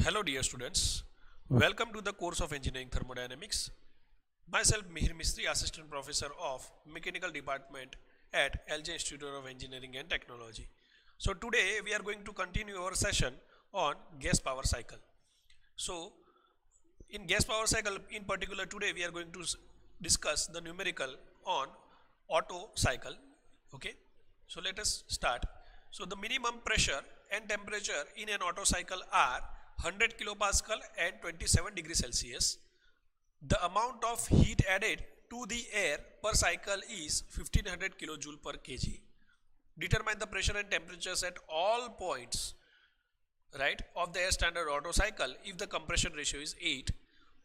Hello dear students, welcome to the course of Engineering Thermodynamics. Myself Mihir Mistry, Assistant Professor of Mechanical Department at LJ Institute of Engineering and Technology. So today we are going to continue our session on gas power cycle. So in gas power cycle in particular today we are going to discuss the numerical on Otto cycle. Okay, so let us start. So the minimum pressure and temperature in an Otto cycle are 100 kilopascal and 27 degrees Celsius. The amount of heat added to the air per cycle is 1500 kilojoule per kg. Determine the pressure and temperatures at all points, right, of the air standard Otto cycle if the compression ratio is 8.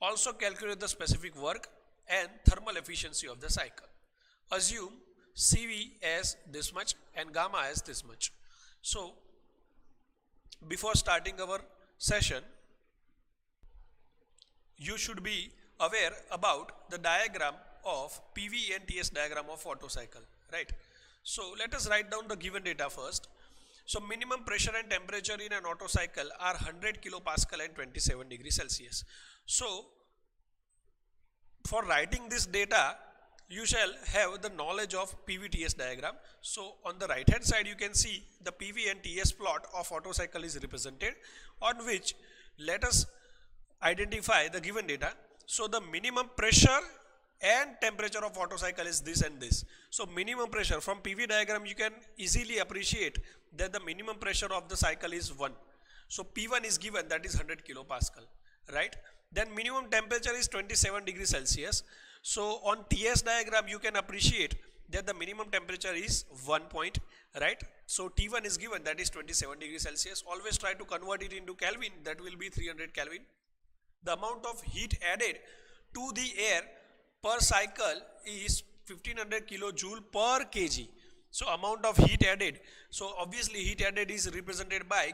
Also calculate the specific work and thermal efficiency of the cycle. Assume CV as this much and gamma as this much. So before starting our session, you should be aware about the diagram of PV and TS diagram of Otto cycle, right? So let us write down the given data first. So minimum pressure and temperature in an Otto cycle are 100 kilopascal and 27 degrees Celsius. So for writing this data, you shall have the knowledge of PV-TS diagram. So on the right hand side you can see the PV and TS plot of Otto cycle is represented, on which let us identify the given data. So the minimum pressure and temperature of Otto cycle is this and this. So minimum pressure from PV diagram you can easily appreciate that the minimum pressure of the cycle is 1. So P1 is given, that is 100 kilopascal, right? Then minimum temperature is 27 degrees Celsius. So on TS diagram you can appreciate that the minimum temperature is 1 point, right? So T1 is given, that is 27 degrees Celsius. Always try to convert it into Kelvin, that will be 300 Kelvin. The amount of heat added to the air per cycle is 1500 kilojoule per kg. So amount of heat added, so obviously heat added is represented by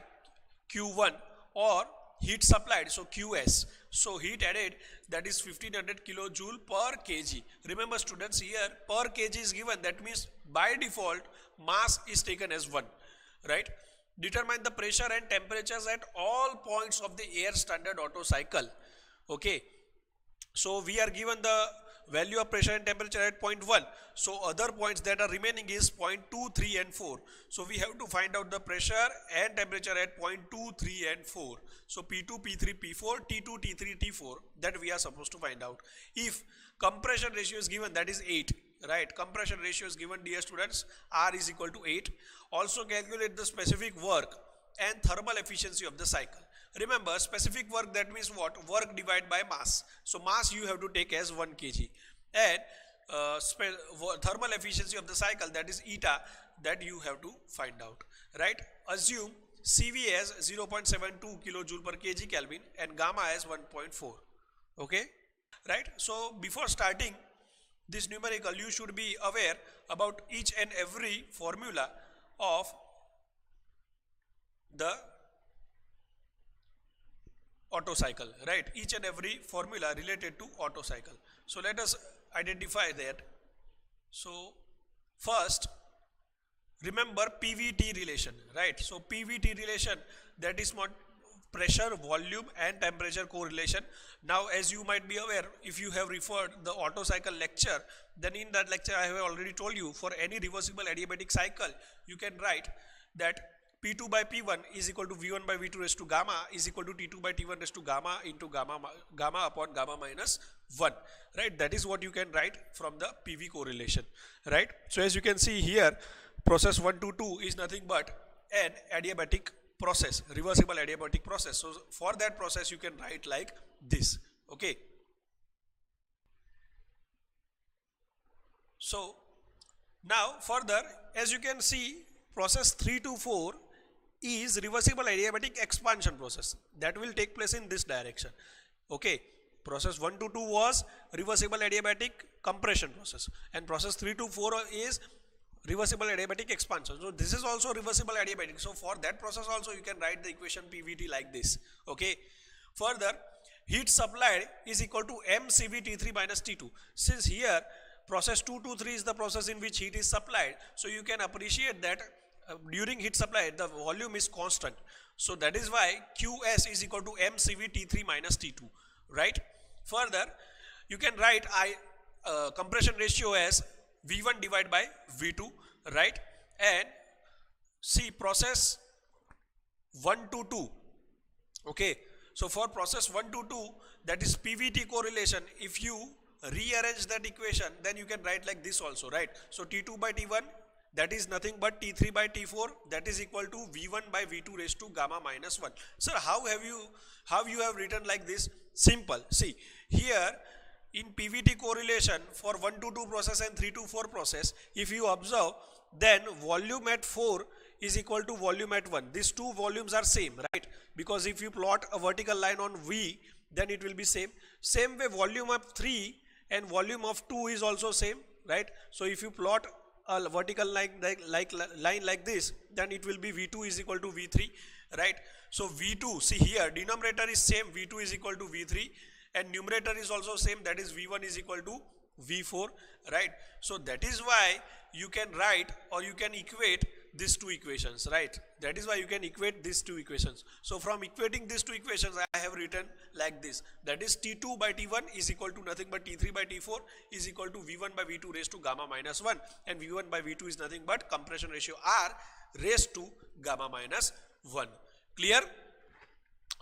Q1 or heat supplied, so QS. So heat added, that is 1500 kilojoule per kg. Remember students, here per kg is given, that means by default mass is taken as 1, right? Determine the pressure and temperatures at all points of the air standard Otto cycle. Okay, so we are given the value of pressure and temperature at point 1. So other points that are remaining is point 2, 3 and 4. So we have to find out the pressure and temperature at point 2, 3 and 4. So P2, P3, P4, T2, T3, T4, that we are supposed to find out. If compression ratio is given, that is 8, right? Compression ratio is given, dear students, R is equal to 8. Also calculate the specific work and thermal efficiency of the cycle. Remember, specific work, that means what? Work divided by mass. So mass you have to take as 1 kg. And thermal efficiency of the cycle, that is eta, that you have to find out, right? Assume CV as 0.72 kilojoule per kg Kelvin and gamma as 1.4. Okay, right? So before starting this numerical, you should be aware about each and every formula of the Otto cycle, right? Each and every formula related to Otto cycle. So let us identify that. So first, remember PVT relation, right? So PVT relation, that is what? Pressure, volume and temperature correlation. Now as you might be aware, if you have referred the Otto cycle lecture, then in that lecture I have already told you, for any reversible adiabatic cycle you can write that P2 by P1 is equal to V1 by V2 raised to gamma is equal to T2 by T1 raised to gamma into gamma upon gamma minus 1, right? That is what you can write from the PV correlation, right? So as you can see here, process 1 to 2 is nothing but an adiabatic process, reversible adiabatic process. So for that process you can write like this. Okay, so now further, as you can see, process 3 to 4 is reversible adiabatic expansion process, that will take place in this direction. Okay, process 1 to 2 was reversible adiabatic compression process, and process 3 to 4 is reversible adiabatic expansion. So this is also reversible adiabatic. So for that process also you can write the equation PVT like this. Okay, further, heat supplied is equal to mCV T3 minus T2. Since here process 2 to 3 is the process in which heat is supplied, so you can appreciate that during heat supply the volume is constant, so that is why Qs is equal to mCv T3 minus T2, right? Further, you can write compression ratio as V1 divided by V2, right? And see process 1 to 2, okay, so for process 1 to 2, that is PVT correlation. If you rearrange that equation, then you can write like this also, right? So T2 by T1, that is nothing but T3 by T4, that is equal to V1 by V2 raised to gamma minus 1. Sir, how you have written like this? Simple. See, here in PVT correlation for 1 to 2 process and 3 to 4 process, if you observe, then volume at 4 is equal to volume at 1. These two volumes are same, right? Because if you plot a vertical line on V, then it will be same. Same way volume of 3 and volume of 2 is also same, right? So if you plot a vertical line like this, then it will be V2 is equal to V3, right? So V2, see here denominator is same, V2 is equal to V3, and numerator is also same, that is V1 is equal to V4, right? So that is why you can write or you can equate these two equations, right? That is why you can equate these two equations. So from equating these two equations, I have written like this, that is T2 by T1 is equal to nothing but T3 by T4 is equal to V1 by V2 raised to gamma minus 1, and V1 by V2 is nothing but compression ratio R raised to gamma minus 1. Clear?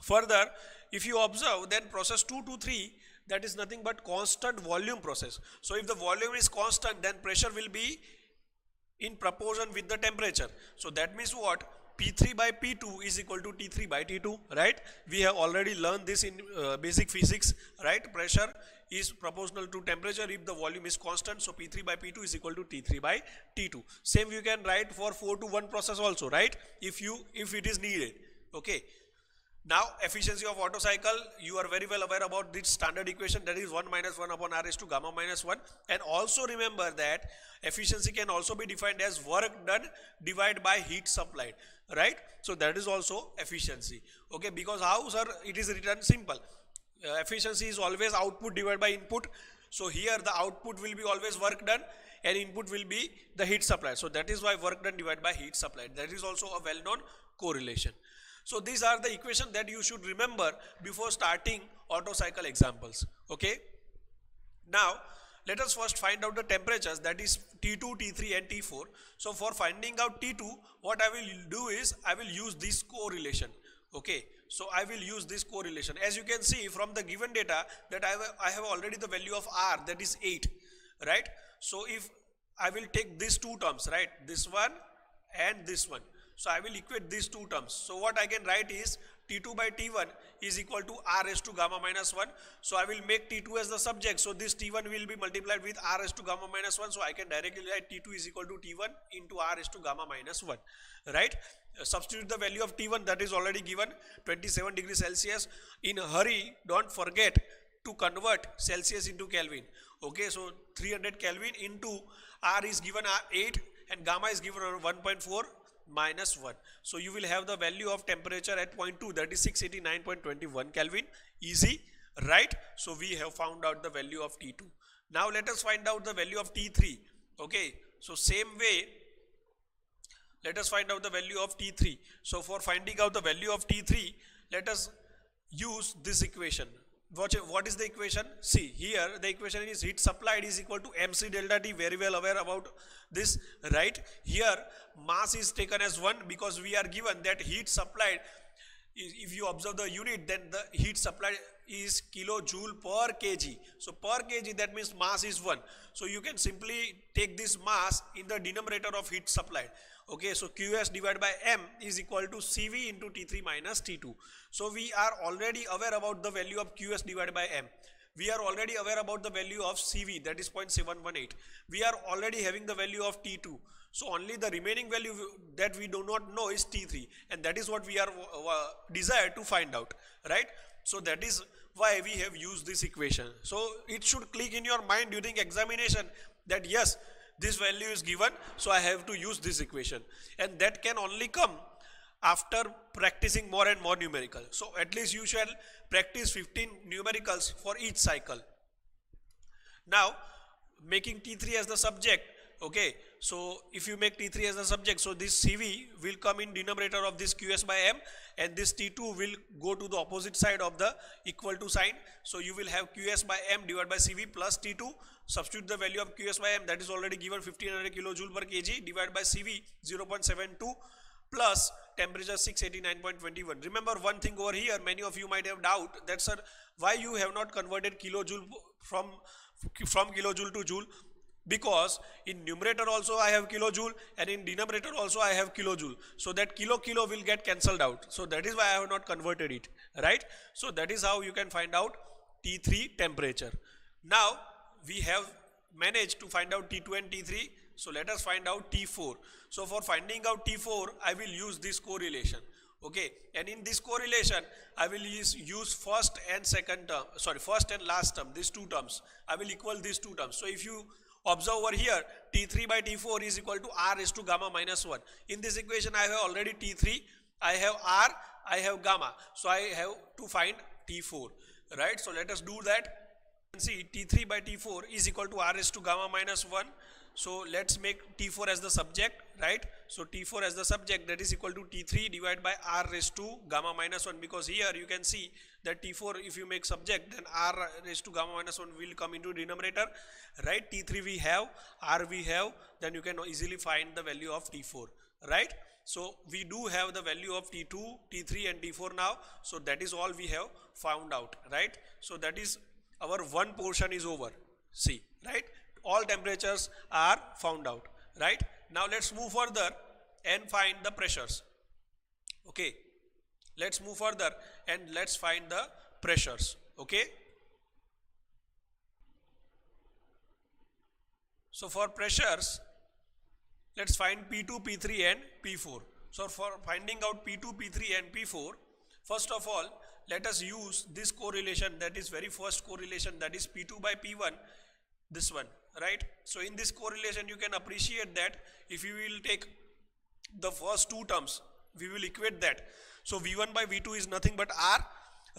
Further, if you observe, then process 2 to 3, that is nothing but constant volume process. So if the volume is constant, then pressure will be in proportion with the temperature. So that means what? P3 by P2 is equal to T3 by T2, right? We have already learned this in basic physics, right? Pressure is proportional to temperature if the volume is constant. So P3 by P2 is equal to T3 by T2. Same you can write for 4 to 1 process also, right? If it is needed, okay. Now efficiency of Otto cycle, you are very well aware about this standard equation, that is 1 minus 1 upon R raised to gamma minus 1. And also remember that efficiency can also be defined as work done divided by heat supplied, right? So that is also efficiency, okay. Because how, sir, it is written simple. Efficiency is always output divided by input. So here the output will be always work done and input will be the heat supplied. So that is why work done divided by heat supplied. That is also a well-known correlation. So these are the equations that you should remember before starting Otto cycle examples, okay. Now let us first find out the temperatures, that is T2, T3 and T4. So for finding out T2, what I will do is I will use this correlation, okay. So I will use this correlation. As you can see from the given data that I have already the value of R, that is 8, right. So if I will take these two terms, right, this one and this one. So I will equate these two terms. So what I can write is T2 by T1 is equal to R raised to gamma minus 1. So I will make T2 as the subject. So this T1 will be multiplied with R raised to gamma minus 1. So I can directly write T2 is equal to T1 into R raised to gamma minus 1, right? Substitute the value of T1, that is already given, 27 degrees Celsius. In a hurry, don't forget to convert Celsius into Kelvin. Okay, so 300 Kelvin into R is given 8 and gamma is given 1.4 minus 1. So you will have the value of temperature at point 2, that is 689.21 Kelvin. Easy, right? So we have found out the value of T2. Now let us find out the value of T3. Okay, so same way, let us find out the value of T3. So for finding out the value of T3, let us use this equation. What is the equation? See here the equation is heat supplied is equal to mc delta T. Very well aware about this, right? Here mass is taken as 1 because we are given that heat supplied, if you observe the unit, then the heat supplied is kilojoule per kg. So per kg, that means mass is 1. So you can simply take this mass in the denominator of heat supplied. Okay, so Qs divided by M is equal to Cv into T3 minus T2. So we are already aware about the value of Qs divided by M. We are already aware about the value of Cv, that is 0.718. We are already having the value of T2. So only the remaining value that we do not know is T3, and that is what we are desired to find out, right? So that is why we have used this equation. So it should click in your mind during examination that yes, this value is given, so I have to use this equation, and that can only come after practicing more and more numerical. So at least you shall practice 15 numericals for each cycle. Now making T3 as the subject, okay, so if you make T3 as the subject, so this CV will come in denominator of this QS by M, and this T2 will go to the opposite side of the equal to sign. So you will have QS by M divided by CV plus T2. Substitute the value of QS by M, that is already given 1500 kilojoule per kg, divided by CV 0.72 plus temperature 689.21. Remember one thing over here, many of you might have doubt that, sir, why you have not converted kilojoule from kilojoule to joule? Because in numerator also I have kilojoule and in denominator also I have kilojoule, so that kilo will get cancelled out. So that is why I have not converted it, right? So that is how you can find out T3 temperature. Now we have managed to find out T2 and T3. So let us find out T4. So for finding out T4, I will use this correlation. Okay, and in this correlation, I will use first and last term, these two terms. I will equal these two terms. So if you observe over here, T3 by T4 is equal to R raised to gamma minus 1. In this equation, I have already T3, I have R, I have gamma. So I have to find T4, right? So let us do that. You can see T3 by T4 is equal to R raised to gamma minus 1. So let's make T4 as the subject, right? So T4 as the subject, that is equal to T3 divided by R raised to gamma minus 1, because here you can see that T4, if you make subject, then R raised to gamma minus 1 will come into denominator, right? T3 we have, R we have, then you can easily find the value of T4, right? So we do have the value of T2, T3 and T4 now. So that is all we have found out, right? So that is our one portion is over. See, right? All temperatures are found out, right? Now let's move further and find the pressures. Okay, let's move further and let's find the pressures. Okay, so for pressures, let's find P2, P3 and P4. So for finding out P2, P3 and P4, first of all, let us use this correlation, that is very first correlation, that is P2 by P1, this one, right? So in this correlation, you can appreciate that if you will take the first two terms, we will equate that. So V1 by V2 is nothing but R,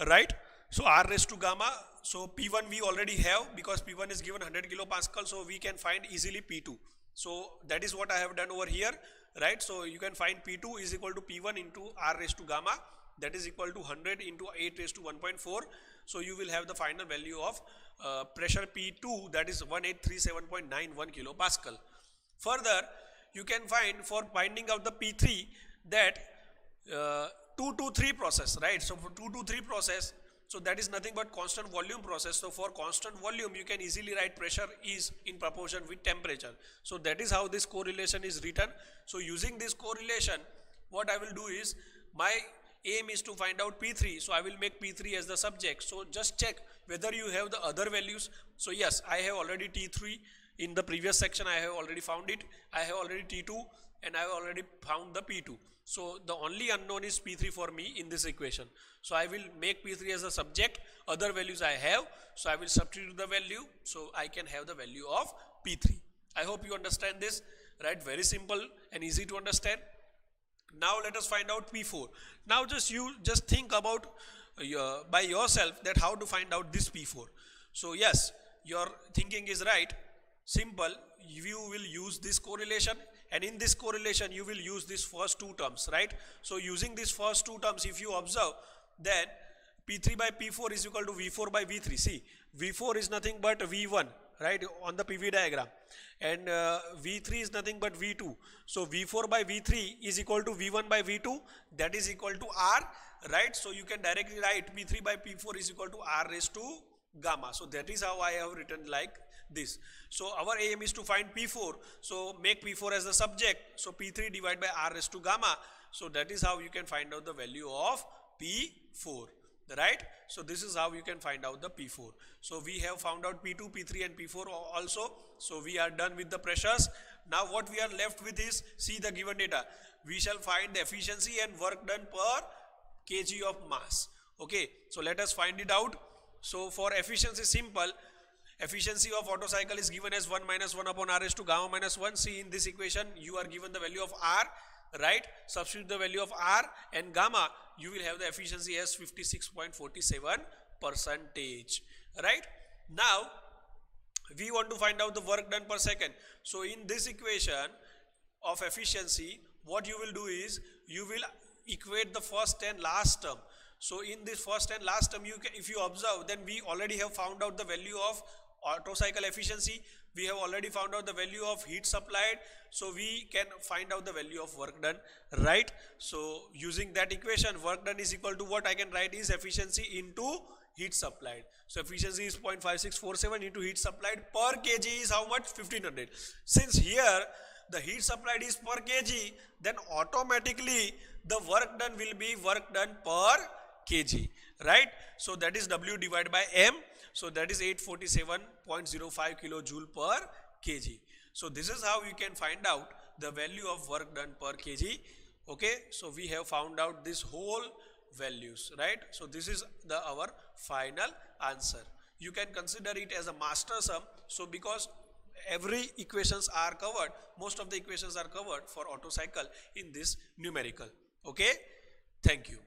right? So R raised to gamma. So P1 we already have, because P1 is given 100 kilopascal, so we can find easily P2. So that is what I have done over here, right? So you can find P2 is equal to P1 into R raised to gamma, that is equal to 100 into 8 raised to 1.4. So you will have the final value of pressure P2, that is 1837.91 kilopascal. Further, you can find for finding out the P3 that 2 to 3 process, right? So for 2 to 3 process, so that is nothing but constant volume process. So for constant volume, you can easily write pressure is in proportion with temperature. So that is how this correlation is written. So using this correlation, what I will do is, my aim is to find out P3, so I will make P3 as the subject. So just check whether you have the other values. So yes, I have already T3 in the previous section, I have already found it. I have already T2 and I have already found the P2. So the only unknown is P3 for me in this equation. So I will make P3 as a subject, other values I have, so I will substitute the value, so I can have the value of P3. I hope you understand this, right? Very simple and easy to understand. Now let us find out P4. Now just think about by yourself that how to find out this P4. So yes, your thinking is right. Simple, you will use this correlation, and in this correlation you will use these first two terms, right? So using these first two terms, if you observe, then P3 by P4 is equal to V4 by V3. See, V4 is nothing but V1, right, on the PV diagram, and V3 is nothing but V2. So V4 by V3 is equal to V1 by V2, that is equal to R, right? So you can directly write P3 by P4 is equal to R raised to gamma. So that is how I have written like this. So our aim is to find P4, so make P4 as the subject, so P3 divided by R raised to gamma. So that is how you can find out the value of P4, right? So this is how you can find out the P4. So we have found out P2, P3 and P4 also. So we are done with the pressures. Now what we are left with is, see the given data. We shall find the efficiency and work done per kg of mass. Okay, so let us find it out. So for efficiency, simple. Efficiency of Otto cycle is given as 1 minus 1 upon R raised to gamma minus 1. See, in this equation you are given the value of R, right? Substitute the value of R and gamma, you will have the efficiency as 56.47%, right? Now we want to find out the work done per second. So in this equation of efficiency, what you will do is you will equate the first and last term. So in this first and last term, if you observe, then we already have found out the value of Otto cycle efficiency. We have already found out the value of heat supplied. So we can find out the value of work done, right? So using that equation, work done is equal to what I can write is efficiency into heat supplied. So efficiency is 0.5647 into heat supplied per kg is how much? 1500. Since here the heat supplied is per kg, then automatically the work done will be work done per kg, right? So that is W divided by M. So that is 847.05 kilojoule per kg. So this is how you can find out the value of work done per kg. Okay, so we have found out this whole values, right? So this is our final answer. You can consider it as a master sum. So because every equations are covered, most of the equations are covered for Otto cycle in this numerical. Okay, thank you.